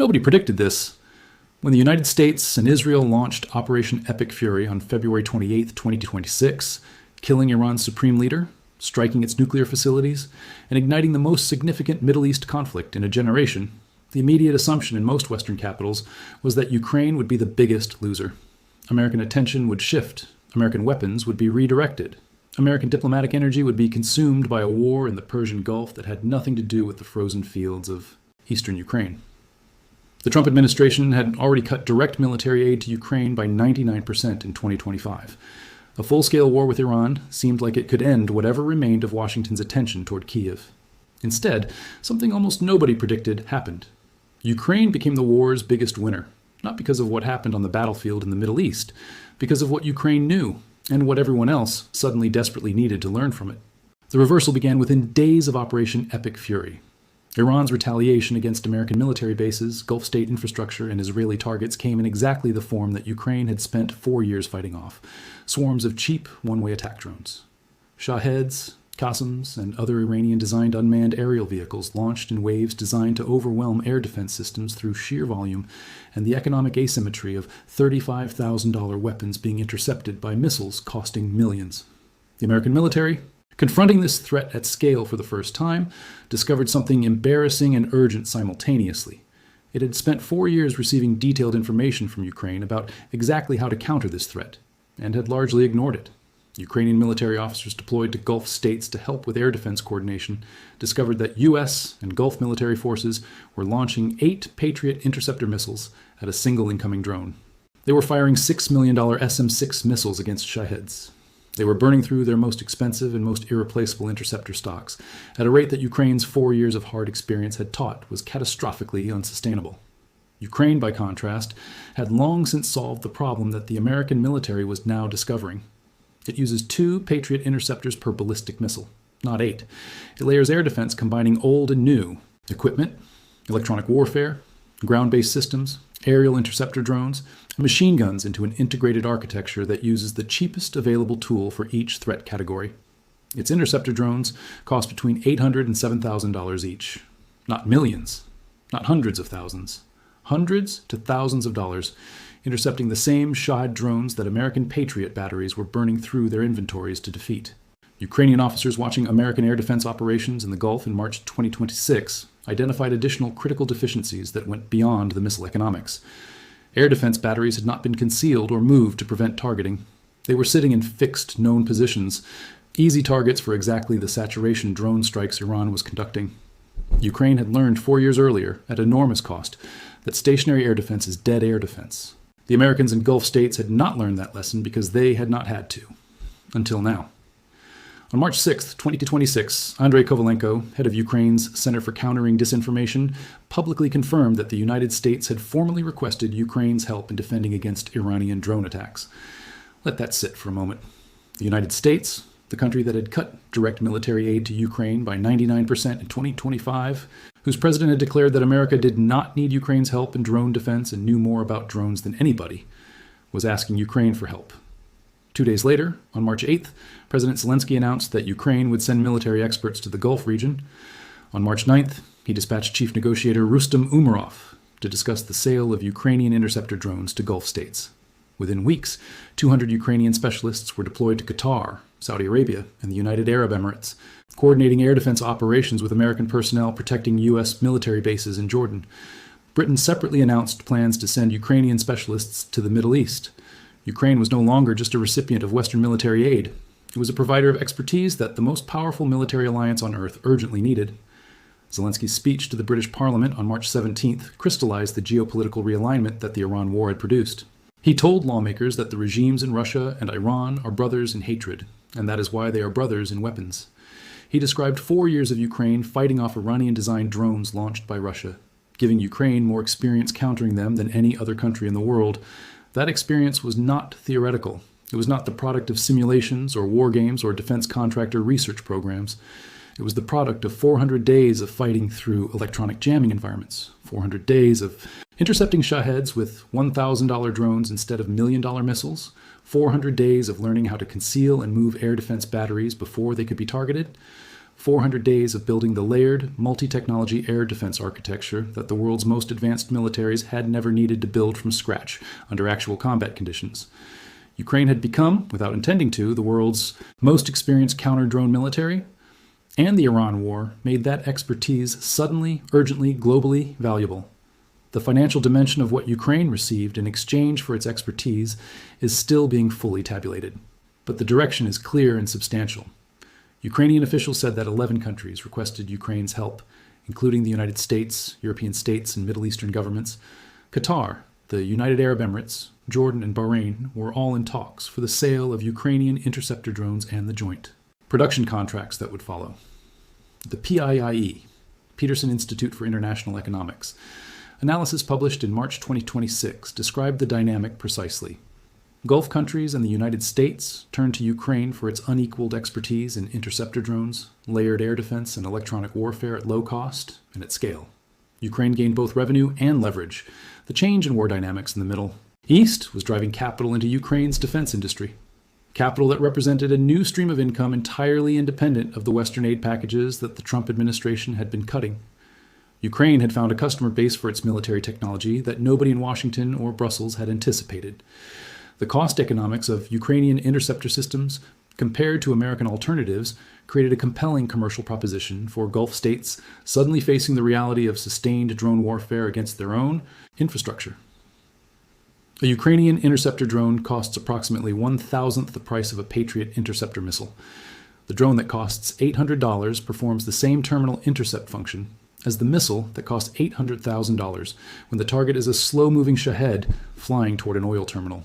Nobody predicted this. When the United States and Israel launched Operation Epic Fury on February 28, 2026, killing Iran's supreme leader, striking its nuclear facilities, and igniting the most significant Middle East conflict in a generation, the immediate assumption in most Western capitals was that Ukraine would be the biggest loser. American attention would shift. American weapons would be redirected. American diplomatic energy would be consumed by a war in the Persian Gulf that had nothing to do with the frozen fields of eastern Ukraine. The Trump administration had already cut direct military aid to Ukraine by 99% in 2025. A full-scale war with Iran seemed like it could end whatever remained of Washington's attention toward Kyiv. Instead, something almost nobody predicted happened. Ukraine became the war's biggest winner, not because of what happened on the battlefield in the Middle East, because of what Ukraine knew and what everyone else suddenly desperately needed to learn from it. The reversal began within days of Operation Epic Fury. Iran's retaliation against American military bases, Gulf state infrastructure, and Israeli targets came in exactly the form that Ukraine had spent 4 years fighting off: swarms of cheap one-way attack drones. Shaheds, Qassams, and other Iranian-designed unmanned aerial vehicles launched in waves designed to overwhelm air defense systems through sheer volume and the economic asymmetry of $35,000 weapons being intercepted by missiles costing millions. The American military, confronting this threat at scale for the first time, discovered something embarrassing and urgent simultaneously. It had spent 4 years receiving detailed information from Ukraine about exactly how to counter this threat, and had largely ignored it. Ukrainian military officers deployed to Gulf states to help with air defense coordination discovered that U.S. and Gulf military forces were launching 8 Patriot interceptor missiles at a single incoming drone. They were firing $6 million SM-6 missiles against Shaheds. They were burning through their most expensive and most irreplaceable interceptor stocks at a rate that Ukraine's 4 years of hard experience had taught was catastrophically unsustainable. Ukraine, by contrast, had long since solved the problem that the American military was now discovering. It uses 2 Patriot interceptors per ballistic missile, not 8. It layers air defense combining old and new equipment, electronic warfare, ground-based systems, aerial interceptor drones, and machine guns into an integrated architecture that uses the cheapest available tool for each threat category. Its interceptor drones cost between $800 and $7,000 each. Not millions, not hundreds of thousands. Hundreds to thousands of dollars, intercepting the same Shahed drones that American Patriot batteries were burning through their inventories to defeat. Ukrainian officers watching American air defense operations in the Gulf in March 2026 identified additional critical deficiencies that went beyond the missile economics. Air defense batteries had not been concealed or moved to prevent targeting. They were sitting in fixed, known positions, easy targets for exactly the saturation drone strikes Iran was conducting. Ukraine had learned 4 years earlier, at enormous cost, that stationary air defense is dead air defense. The Americans in Gulf states had not learned that lesson because they had not had to. Until now. On March 6, 2026, Andrei Kovalenko, head of Ukraine's Center for Countering Disinformation, publicly confirmed that the United States had formally requested Ukraine's help in defending against Iranian drone attacks. Let that sit for a moment. The United States, the country that had cut direct military aid to Ukraine by 99% in 2025, whose president had declared that America did not need Ukraine's help in drone defense and knew more about drones than anybody, was asking Ukraine for help. 2 days later, on March 8th, President Zelenskyy announced that Ukraine would send military experts to the Gulf region. On March 9th, he dispatched Chief Negotiator Rustem Umerov to discuss the sale of Ukrainian interceptor drones to Gulf states. Within weeks, 200 Ukrainian specialists were deployed to Qatar, Saudi Arabia, and the United Arab Emirates, coordinating air defense operations with American personnel protecting U.S. military bases in Jordan. Britain separately announced plans to send Ukrainian specialists to the Middle East. Ukraine was no longer just a recipient of Western military aid. It was a provider of expertise that the most powerful military alliance on earth urgently needed. Zelensky's speech to the British Parliament on March 17th crystallized the geopolitical realignment that the Iran war had produced. He told lawmakers that the regimes in Russia and Iran are brothers in hatred, and that is why they are brothers in weapons. He described 4 years of Ukraine fighting off Iranian-designed drones launched by Russia, giving Ukraine more experience countering them than any other country in the world. That experience was not theoretical. It was not the product of simulations or war games or defense contractor research programs. It was the product of 400 days of fighting through electronic jamming environments, 400 days of intercepting Shaheds with $1,000 drones instead of $1 million missiles, 400 days of learning how to conceal and move air defense batteries before they could be targeted, 400 days of building the layered, multi-technology air defense architecture that the world's most advanced militaries had never needed to build from scratch under actual combat conditions. Ukraine had become, without intending to, the world's most experienced counter-drone military, and the Iran war made that expertise suddenly, urgently, globally valuable. The financial dimension of what Ukraine received in exchange for its expertise is still being fully tabulated, but the direction is clear and substantial. Ukrainian officials said that 11 countries requested Ukraine's help, including the United States, European states, and Middle Eastern governments. Qatar, the United Arab Emirates, Jordan, and Bahrain were all in talks for the sale of Ukrainian interceptor drones and the joint production contracts that would follow. The PIIE, Peterson Institute for International Economics, analysis published in March 2026 described the dynamic precisely. Gulf countries and the United States turned to Ukraine for its unequaled expertise in interceptor drones, layered air defense, and electronic warfare at low cost and at scale. Ukraine gained both revenue and leverage. The change in war dynamics in the Middle East was driving capital into Ukraine's defense industry. Capital that represented a new stream of income entirely independent of the Western aid packages that the Trump administration had been cutting. Ukraine had found a customer base for its military technology that nobody in Washington or Brussels had anticipated. The cost economics of Ukrainian interceptor systems, compared to American alternatives, created a compelling commercial proposition for Gulf states suddenly facing the reality of sustained drone warfare against their own infrastructure. A Ukrainian interceptor drone costs approximately 1,000th the price of a Patriot interceptor missile. The drone that costs $800 performs the same terminal intercept function as the missile that costs $800,000 when the target is a slow-moving Shahed flying toward an oil terminal.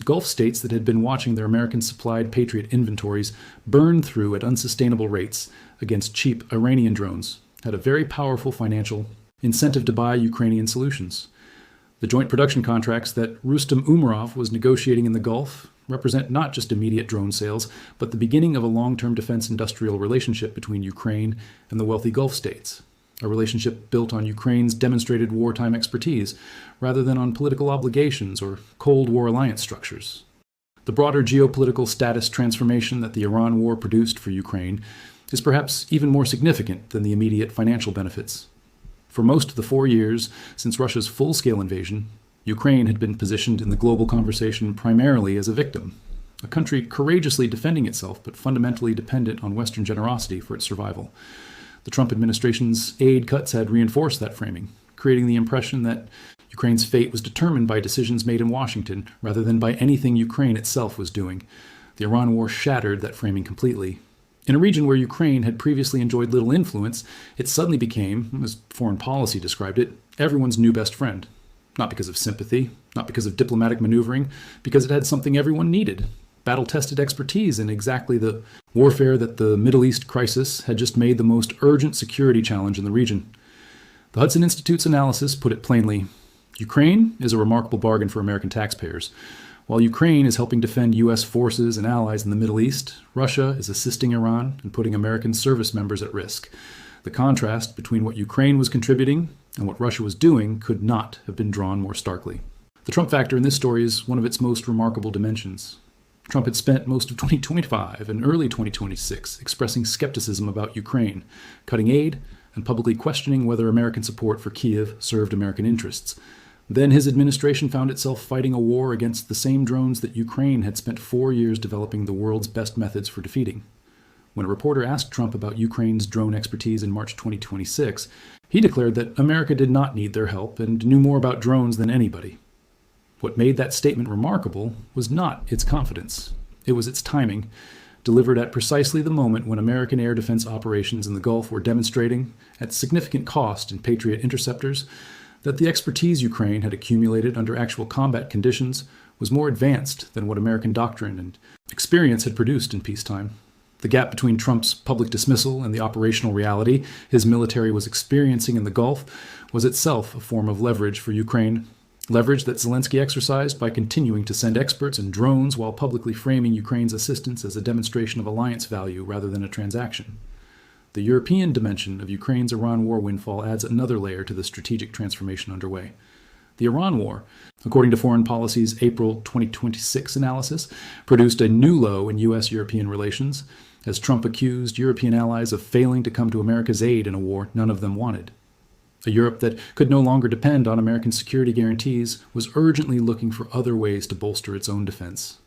Gulf states that had been watching their American-supplied Patriot inventories burn through at unsustainable rates against cheap Iranian drones had a very powerful financial incentive to buy Ukrainian solutions. The joint production contracts that Rustam Umerov was negotiating in the Gulf represent not just immediate drone sales, but the beginning of a long-term defense industrial relationship between Ukraine and the wealthy Gulf states, a relationship built on Ukraine's demonstrated wartime expertise rather than on political obligations or Cold War alliance structures. The broader geopolitical status transformation that the Iran war produced for Ukraine is perhaps even more significant than the immediate financial benefits. For most of the 4 years since Russia's full-scale invasion, Ukraine had been positioned in the global conversation primarily as a victim, a country courageously defending itself but fundamentally dependent on Western generosity for its survival. The Trump administration's aid cuts had reinforced that framing, creating the impression that Ukraine's fate was determined by decisions made in Washington rather than by anything Ukraine itself was doing. The Iran war shattered that framing completely. In a region where Ukraine had previously enjoyed little influence, it suddenly became, as foreign policy described it, everyone's new best friend. Not because of sympathy, not because of diplomatic maneuvering, because it had something everyone needed: battle-tested expertise in exactly the warfare that the Middle East crisis had just made the most urgent security challenge in the region. The Hudson Institute's analysis put it plainly: Ukraine is a remarkable bargain for American taxpayers. While Ukraine is helping defend U.S. forces and allies in the Middle East, Russia is assisting Iran and putting American service members at risk. The contrast between what Ukraine was contributing and what Russia was doing could not have been drawn more starkly. The Trump factor in this story is one of its most remarkable dimensions. Trump had spent most of 2025 and early 2026 expressing skepticism about Ukraine, cutting aid, and publicly questioning whether American support for Kyiv served American interests. Then his administration found itself fighting a war against the same drones that Ukraine had spent 4 years developing the world's best methods for defeating. When a reporter asked Trump about Ukraine's drone expertise in March 2026, he declared that America did not need their help and knew more about drones than anybody. What made that statement remarkable was not its confidence. It was its timing, delivered at precisely the moment when American air defense operations in the Gulf were demonstrating, at significant cost in Patriot interceptors, that the expertise Ukraine had accumulated under actual combat conditions was more advanced than what American doctrine and experience had produced in peacetime. The gap between Trump's public dismissal and the operational reality his military was experiencing in the Gulf was itself a form of leverage for Ukraine, leverage that Zelenskyy exercised by continuing to send experts and drones while publicly framing Ukraine's assistance as a demonstration of alliance value rather than a transaction. The European dimension of Ukraine's Iran war windfall adds another layer to the strategic transformation underway. The Iran war, according to Foreign Policy's April 2026 analysis, produced a new low in U.S.-European relations as Trump accused European allies of failing to come to America's aid in a war none of them wanted. A Europe that could no longer depend on American security guarantees was urgently looking for other ways to bolster its own defense.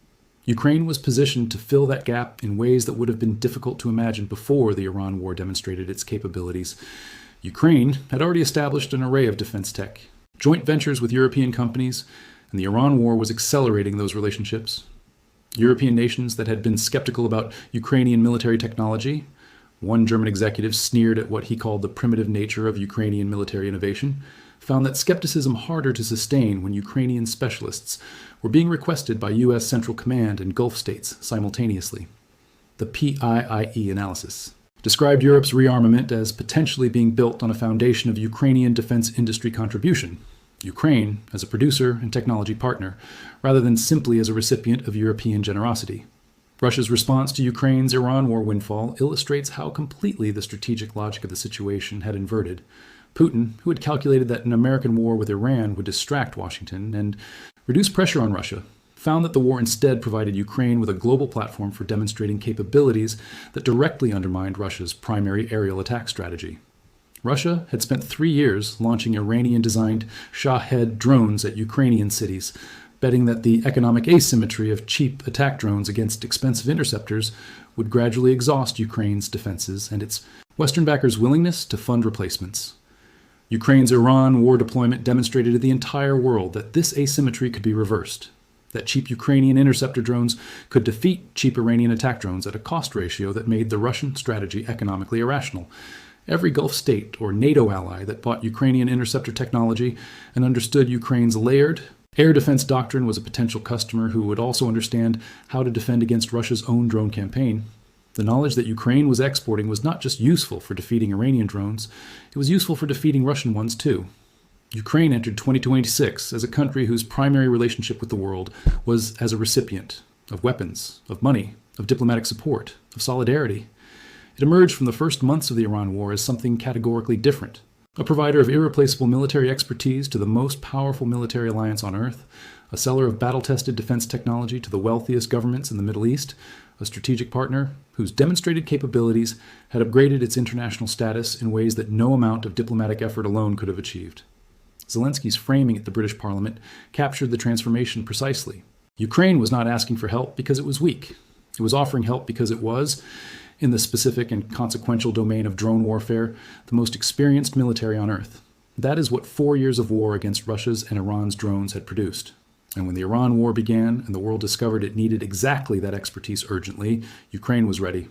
Ukraine was positioned to fill that gap in ways that would have been difficult to imagine before the Iran war demonstrated its capabilities. Ukraine had already established an array of defense tech, joint ventures with European companies, and the Iran war was accelerating those relationships. European nations that had been skeptical about Ukrainian military technology. One German executive sneered at what he called the primitive nature of Ukrainian military innovation, found that skepticism harder to sustain when Ukrainian specialists were being requested by U.S. Central Command and Gulf states simultaneously. The PIIE analysis described Europe's rearmament as potentially being built on a foundation of Ukrainian defense industry contribution, Ukraine as a producer and technology partner, rather than simply as a recipient of European generosity. Russia's response to Ukraine's Iran war windfall illustrates how completely the strategic logic of the situation had inverted. Putin, who had calculated that an American war with Iran would distract Washington and reduce pressure on Russia, found that the war instead provided Ukraine with a global platform for demonstrating capabilities that directly undermined Russia's primary aerial attack strategy. Russia had spent 3 years launching Iranian-designed Shahed drones at Ukrainian cities, betting that the economic asymmetry of cheap attack drones against expensive interceptors would gradually exhaust Ukraine's defenses and its Western backers' willingness to fund replacements. Ukraine's Iran war deployment demonstrated to the entire world that this asymmetry could be reversed, that cheap Ukrainian interceptor drones could defeat cheap Iranian attack drones at a cost ratio that made the Russian strategy economically irrational. Every Gulf state or NATO ally that bought Ukrainian interceptor technology and understood Ukraine's layered air defense doctrine was a potential customer who would also understand how to defend against Russia's own drone campaign. The knowledge that Ukraine was exporting was not just useful for defeating Iranian drones, it was useful for defeating Russian ones too. Ukraine entered 2026 as a country whose primary relationship with the world was as a recipient of weapons, of money, of diplomatic support, of solidarity. It emerged from the first months of the Iran war as something categorically different. A provider of irreplaceable military expertise to the most powerful military alliance on earth, a seller of battle-tested defense technology to the wealthiest governments in the Middle East, a strategic partner whose demonstrated capabilities had upgraded its international status in ways that no amount of diplomatic effort alone could have achieved. Zelensky's framing at the British Parliament captured the transformation precisely. Ukraine was not asking for help because it was weak. It was offering help because it was, in the specific and consequential domain of drone warfare, the most experienced military on earth. That is what 4 years of war against Russia's and Iran's drones had produced. And when the Iran war began and the world discovered it needed exactly that expertise urgently, Ukraine was ready.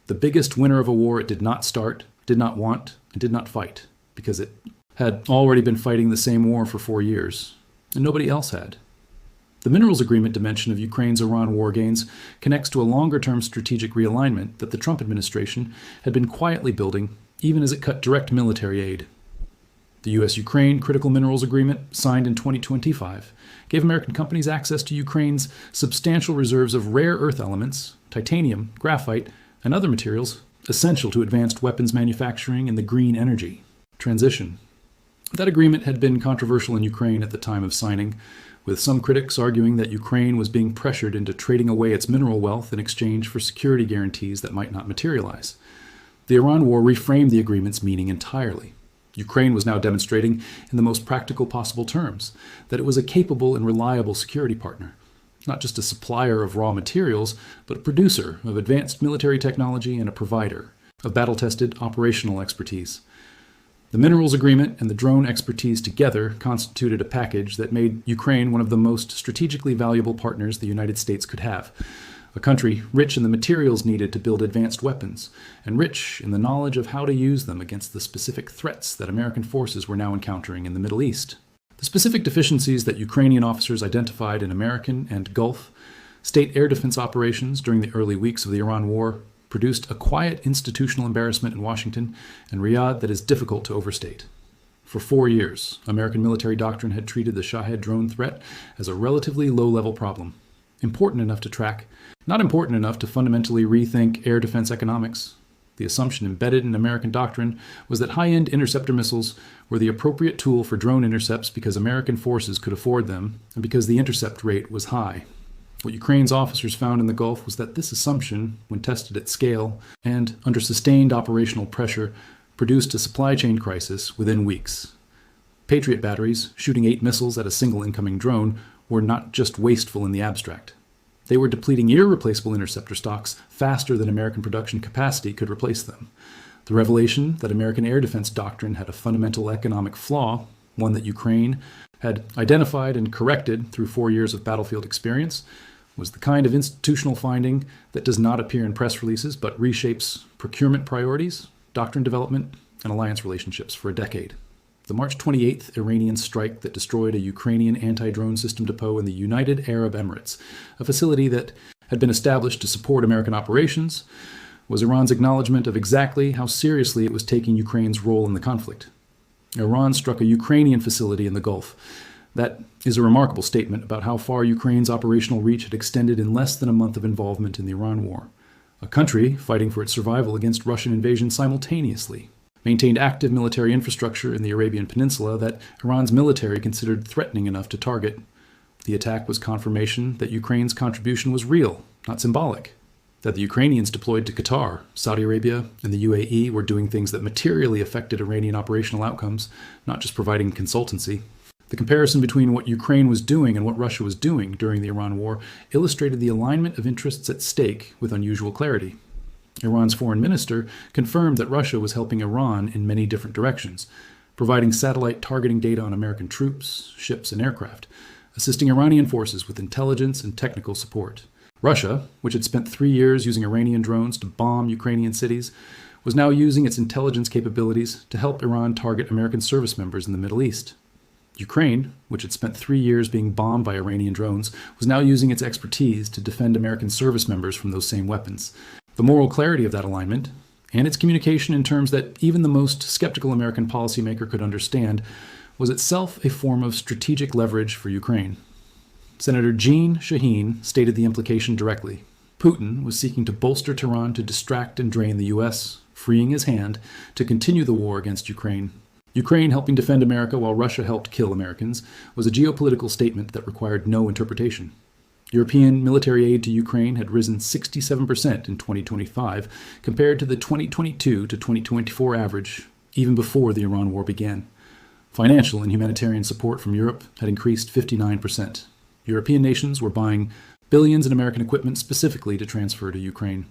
The biggest winner of a war it did not start, did not want, and did not fight, because it had already been fighting the same war for 4 years, and nobody else had. The minerals agreement dimension of Ukraine's Iran war gains connects to a longer-term strategic realignment that the Trump administration had been quietly building, even as it cut direct military aid. The U.S.-Ukraine Critical Minerals Agreement, signed in 2025, gave American companies access to Ukraine's substantial reserves of rare earth elements, titanium, graphite, and other materials essential to advanced weapons manufacturing and the green energy transition. That agreement had been controversial in Ukraine at the time of signing, with some critics arguing that Ukraine was being pressured into trading away its mineral wealth in exchange for security guarantees that might not materialize. The Iran war reframed the agreement's meaning entirely. Ukraine was now demonstrating, in the most practical possible terms, that it was a capable and reliable security partner, not just a supplier of raw materials, but a producer of advanced military technology and a provider of battle-tested operational expertise. The minerals agreement and the drone expertise together constituted a package that made Ukraine one of the most strategically valuable partners the United States could have, a country rich in the materials needed to build advanced weapons, and rich in the knowledge of how to use them against the specific threats that American forces were now encountering in the Middle East. The specific deficiencies that Ukrainian officers identified in American and Gulf state air defense operations during the early weeks of the Iran war produced a quiet institutional embarrassment in Washington and Riyadh that is difficult to overstate. For 4 years, American military doctrine had treated the Shahed drone threat as a relatively low-level problem, important enough to track, not important enough to fundamentally rethink air defense economics. The assumption embedded in American doctrine was that high-end interceptor missiles were the appropriate tool for drone intercepts because American forces could afford them and because the intercept rate was high. What Ukraine's officers found in the Gulf was that this assumption, when tested at scale and under sustained operational pressure, produced a supply chain crisis within weeks. Patriot batteries, shooting 8 missiles at a single incoming drone, were not just wasteful in the abstract. They were depleting irreplaceable interceptor stocks faster than American production capacity could replace them. The revelation that American air defense doctrine had a fundamental economic flaw, one that Ukraine had identified and corrected through 4 years of battlefield experience, was the kind of institutional finding that does not appear in press releases but reshapes procurement priorities, doctrine development, and alliance relationships for a decade. The March 28th Iranian strike that destroyed a Ukrainian anti-drone system depot in the United Arab Emirates, a facility that had been established to support American operations, was Iran's acknowledgement of exactly how seriously it was taking Ukraine's role in the conflict. Iran struck a Ukrainian facility in the Gulf. That is a remarkable statement about how far Ukraine's operational reach had extended in less than a month of involvement in the Iran war. A country fighting for its survival against Russian invasion simultaneously maintained active military infrastructure in the Arabian Peninsula that Iran's military considered threatening enough to target. The attack was confirmation that Ukraine's contribution was real, not symbolic. That the Ukrainians deployed to Qatar, Saudi Arabia, and the UAE were doing things that materially affected Iranian operational outcomes, not just providing consultancy. The comparison between what Ukraine was doing and what Russia was doing during the Iran war illustrated the alignment of interests at stake with unusual clarity. Iran's foreign minister confirmed that Russia was helping Iran in many different directions, providing satellite targeting data on American troops, ships, and aircraft, assisting Iranian forces with intelligence and technical support. Russia, which had spent 3 years using Iranian drones to bomb Ukrainian cities, was now using its intelligence capabilities to help Iran target American service members in the Middle East. Ukraine, which had spent 3 years being bombed by Iranian drones, was now using its expertise to defend American service members from those same weapons. The moral clarity of that alignment, and its communication in terms that even the most skeptical American policymaker could understand, was itself a form of strategic leverage for Ukraine. Senator Jean Shaheen stated the implication directly. Putin was seeking to bolster Tehran to distract and drain the U.S., freeing his hand to continue the war against Ukraine. Ukraine helping defend America while Russia helped kill Americans was a geopolitical statement that required no interpretation. European military aid to Ukraine had risen 67% in 2025 compared to the 2022 to 2024 average, even before the Iran war began. Financial and humanitarian support from Europe had increased 59%. European nations were buying billions in American equipment specifically to transfer to Ukraine.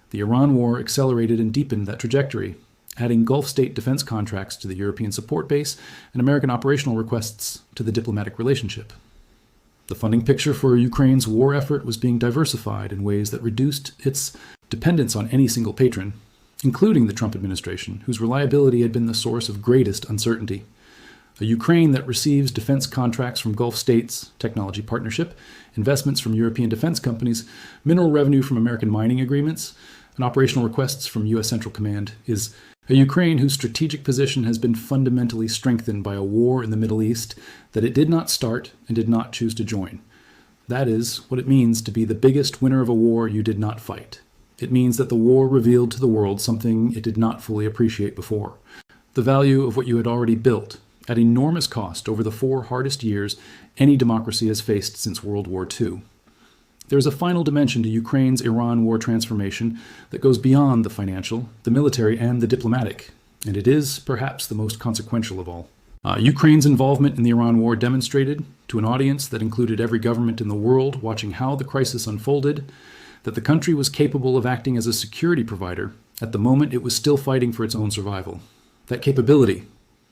The Iran war accelerated and deepened that trajectory, adding Gulf state defense contracts to the European support base and American operational requests to the diplomatic relationship. The funding picture for Ukraine's war effort was being diversified in ways that reduced its dependence on any single patron, including the Trump administration, whose reliability had been the source of greatest uncertainty. A Ukraine that receives defense contracts from Gulf states, technology partnership, investments from European defense companies, mineral revenue from American mining agreements, and operational requests from U.S. Central Command is a Ukraine whose strategic position has been fundamentally strengthened by a war in the Middle East that it did not start and did not choose to join. That is what it means to be the biggest winner of a war you did not fight. It means that the war revealed to the world something it did not fully appreciate before. The value of what you had already built, at enormous cost over the 4 hardest years any democracy has faced since World War II. There is a final dimension to Ukraine's Iran war transformation that goes beyond the financial, the military, and the diplomatic, and it is perhaps the most consequential of all. Ukraine's involvement in the Iran war demonstrated, to an audience that included every government in the world watching how the crisis unfolded, that the country was capable of acting as a security provider at the moment it was still fighting for its own survival. That capability,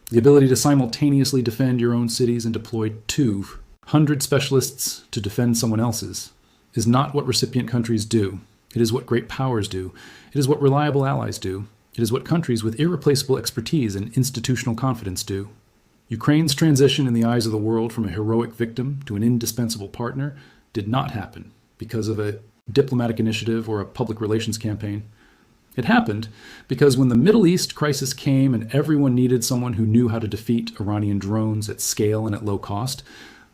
the ability to simultaneously defend your own cities and deploy 200 specialists to defend someone else's, is not what recipient countries do. It is what great powers do. It is what reliable allies do. It is what countries with irreplaceable expertise and institutional confidence do. Ukraine's transition in the eyes of the world from a heroic victim to an indispensable partner did not happen because of a diplomatic initiative or a public relations campaign. It happened because when the Middle East crisis came and everyone needed someone who knew how to defeat Iranian drones at scale and at low cost,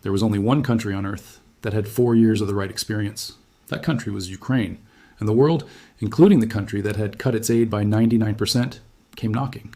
there was only one country on earth that had 4 years of the right experience. That country was Ukraine, and the world, including the country that had cut its aid by 99%, came knocking.